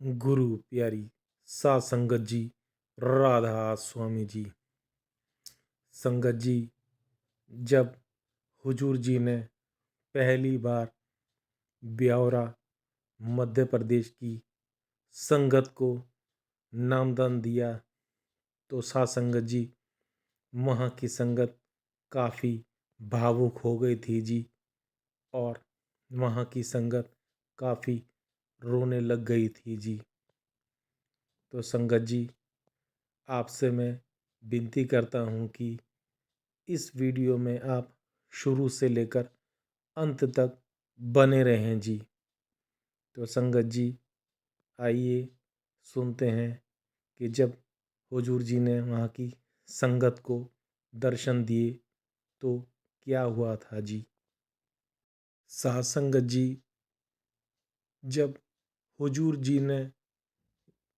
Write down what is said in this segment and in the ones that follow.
गुरु प्यारी सात संगत जी, राधा स्वामी जी। संगत जी, जब हुजूर जी ने पहली बार ब्यावरा मध्य प्रदेश की संगत को नामदान दिया तो सात संगत जी, वहाँ की संगत काफ़ी भावुक हो गई थी जी। और वहाँ की संगत काफ़ी रोने लग गई थी जी। तो संगत जी, आपसे मैं विनती करता हूँ कि इस वीडियो में आप शुरू से लेकर अंत तक बने रहें जी। तो संगत जी, आइए सुनते हैं कि जब हुजूर जी ने वहाँ की संगत को दर्शन दिए तो क्या हुआ था जी। साथ संगत जी, जब हुजूर जी ने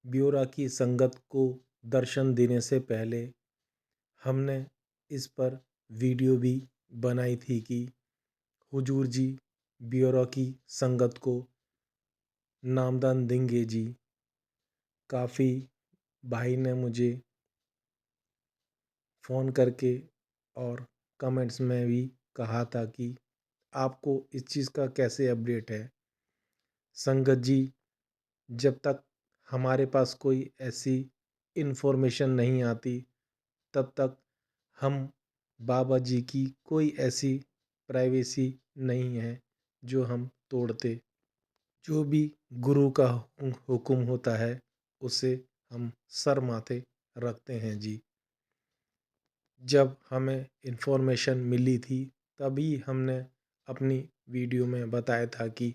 ब्योरा की संगत को दर्शन देने से पहले हमने इस पर वीडियो भी बनाई थी कि हुजूर जी ब्योरा की संगत को नामदान देंगे जी। काफ़ी भाई ने मुझे फ़ोन करके और कमेंट्स में भी कहा था कि आपको इस चीज़ का कैसे अपडेट है। संगत जी, जब तक हमारे पास कोई ऐसी इन्फॉर्मेशन नहीं आती तब तक हम बाबा जी की कोई ऐसी प्राइवेसी नहीं है जो हम तोड़ते। जो भी गुरु का हुक्म होता है उसे हम सर माथे रखते हैं जी। जब हमें इन्फॉर्मेशन मिली थी तभी हमने अपनी वीडियो में बताया था कि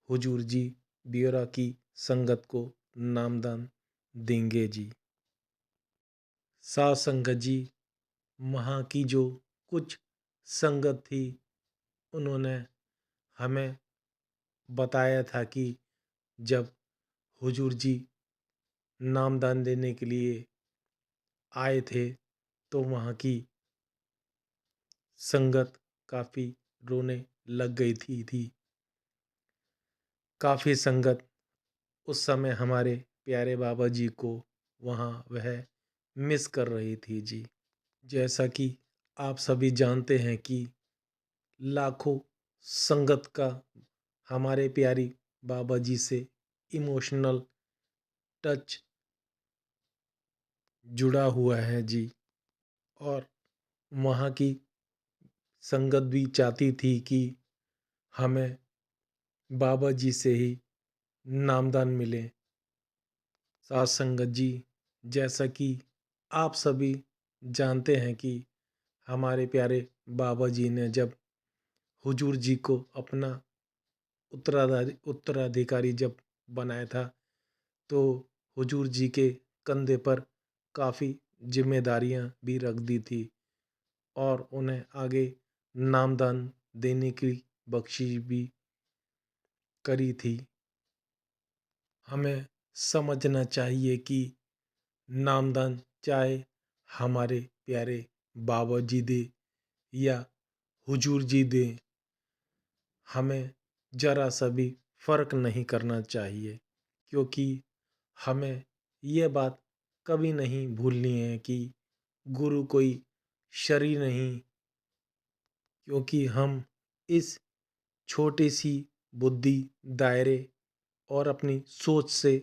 हुजूर जी ब्योरा की संगत को नामदान देंगे जी। साथ संगत जी, वहाँ की जो कुछ संगत थी उन्होंने हमें बताया था कि जब हुजूर जी नामदान देने के लिए आए थे तो वहाँ की संगत काफ़ी रोने लग गई थी। काफ़ी संगत उस समय हमारे प्यारे बाबा जी को वहाँ वह मिस कर रही थी जी। जैसा कि आप सभी जानते हैं कि लाखों संगत का हमारे प्यारी बाबा जी से इमोशनल टच जुड़ा हुआ है जी। और वहाँ की संगत भी चाहती थी कि हमें बाबा जी से ही नामदान मिले। साथ संगत जी, जैसा कि आप सभी जानते हैं कि हमारे प्यारे बाबा जी ने जब हुजूर जी को अपना उत्तराधिकारी जब बनाया था तो हुजूर जी के कंधे पर काफ़ी जिम्मेदारियां भी रख दी थी और उन्हें आगे नामदान देने की बख्शिश भी करी थी। हमें समझना चाहिए कि नामदान चाहे हमारे प्यारे बाबा जी दे या हुजूर जी दे, हमें ज़रा सा भी फ़र्क नहीं करना चाहिए। क्योंकि हमें यह बात कभी नहीं भूलनी है कि गुरु कोई शरीर नहीं। क्योंकि हम इस छोटी सी बुद्धि दायरे और अपनी सोच से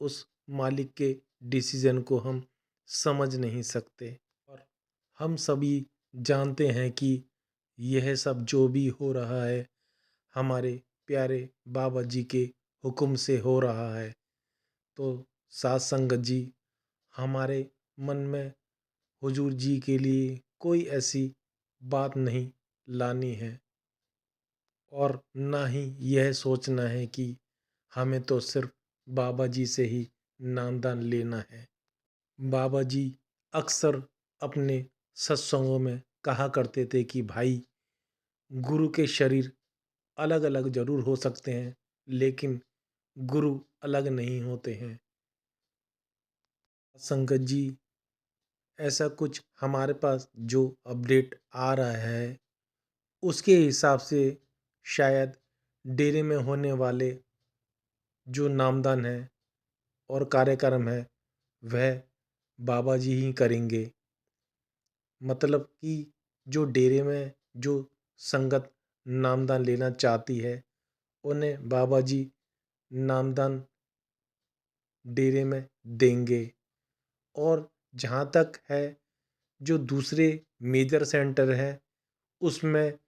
उस मालिक के डिसीजन को हम समझ नहीं सकते। और हम सभी जानते हैं कि यह सब जो भी हो रहा है हमारे प्यारे बाबा जी के हुक्म से हो रहा है। तो साथ संगत जी, हमारे मन में हुजूर जी के लिए कोई ऐसी बात नहीं लानी है और ना ही यह सोचना है कि हमें तो सिर्फ बाबा जी से ही नामदान लेना है। बाबा जी अक्सर अपने सत्संगों में कहा करते थे कि भाई, गुरु के शरीर अलग अलग जरूर हो सकते हैं लेकिन गुरु अलग नहीं होते हैं। संगत जी, ऐसा कुछ हमारे पास जो अपडेट आ रहा है उसके हिसाब से शायद डेरे में होने वाले जो नामदान है और कार्यक्रम है वह बाबा जी ही करेंगे। मतलब कि जो डेरे में जो संगत नामदान लेना चाहती है उन्हें बाबा जी नामदान डेरे में देंगे। और जहाँ तक है जो दूसरे मेजर सेंटर है उसमें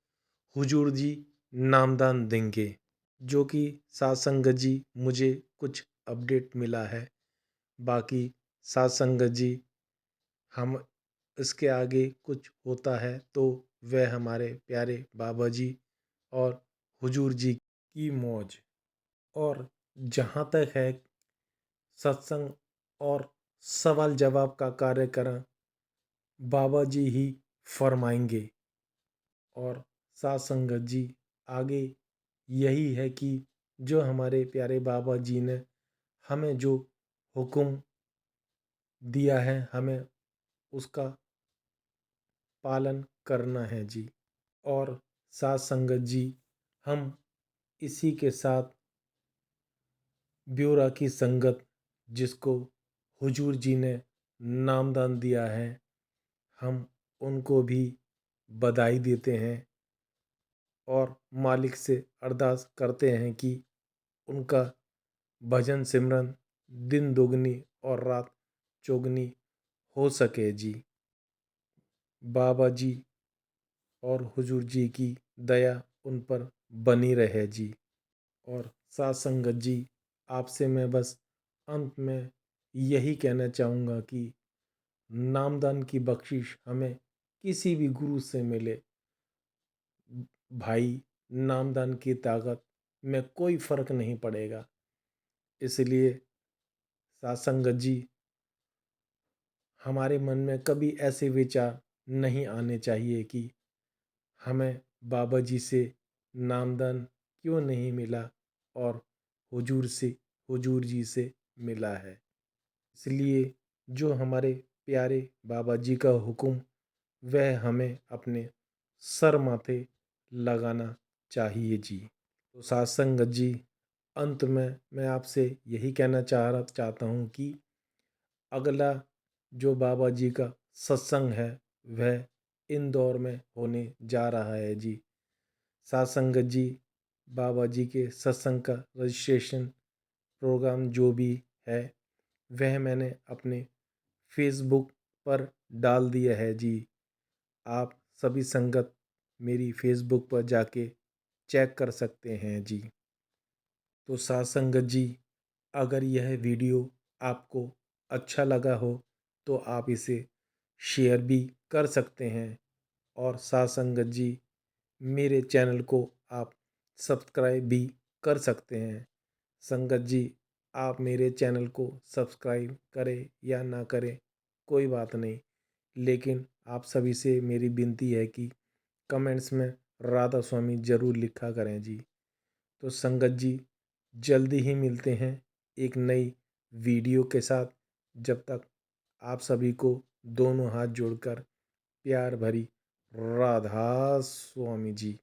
हुजूर जी नामदान देंगे। जो कि सात संगत जी मुझे कुछ अपडेट मिला है। बाकी सात संगत जी हम इसके आगे कुछ होता है तो वह हमारे प्यारे बाबा जी और हुजूर जी की मौज। और जहाँ तक है सत्संग और सवाल जवाब का कार्यक्रम बाबा जी ही फरमाएंगे। और साथ संगत जी आगे यही है कि जो हमारे प्यारे बाबा जी ने हमें जो हुक्म दिया है हमें उसका पालन करना है जी। और साथ संगत जी हम इसी के साथ ब्योरा की संगत जिसको हुजूर जी ने नामदान दिया है हम उनको भी बधाई देते हैं और मालिक से अरदास करते हैं कि उनका भजन सिमरन दिन दोगुनी और रात चौगुनी हो सके जी। बाबा जी और हुजूर जी की दया उन पर बनी रहे जी। और साथ संगत जी आपसे मैं बस अंत में यही कहना चाहूँगा कि नामदान की बख्शिश हमें किसी भी गुरु से मिले भाई, नामदान की ताकत में कोई फर्क नहीं पड़ेगा। इसलिए साथ संगत जी हमारे मन में कभी ऐसे विचार नहीं आने चाहिए कि हमें बाबा जी से नामदान क्यों नहीं मिला और हुजूर जी से मिला है। इसलिए जो हमारे प्यारे बाबा जी का हुक्म वह हमें अपने सर माथे लगाना चाहिए जी। तो साथ संगत जी अंत में मैं आपसे यही कहना चाहता हूँ कि अगला जो बाबा जी का सत्संग है वह इंदौर में होने जा रहा है जी। साथ संगत जी बाबा जी के सत्संग का रजिस्ट्रेशन प्रोग्राम जो भी है वह मैंने अपने फेसबुक पर डाल दिया है जी। आप सभी संगत मेरी फेसबुक पर जाके चेक कर सकते हैं जी। तो साथ संगत जी अगर यह वीडियो आपको अच्छा लगा हो तो आप इसे शेयर भी कर सकते हैं। और साथ संगत जी मेरे चैनल को आप सब्सक्राइब भी कर सकते हैं। संगत जी आप मेरे चैनल को सब्सक्राइब करें या ना करें कोई बात नहीं, लेकिन आप सभी से मेरी विनती है कि कमेंट्स में राधा स्वामी ज़रूर लिखा करें जी। तो संगत जी जल्दी ही मिलते हैं एक नई वीडियो के साथ। जब तक आप सभी को दोनों हाथ जोड़कर प्यार भरी राधा स्वामी जी।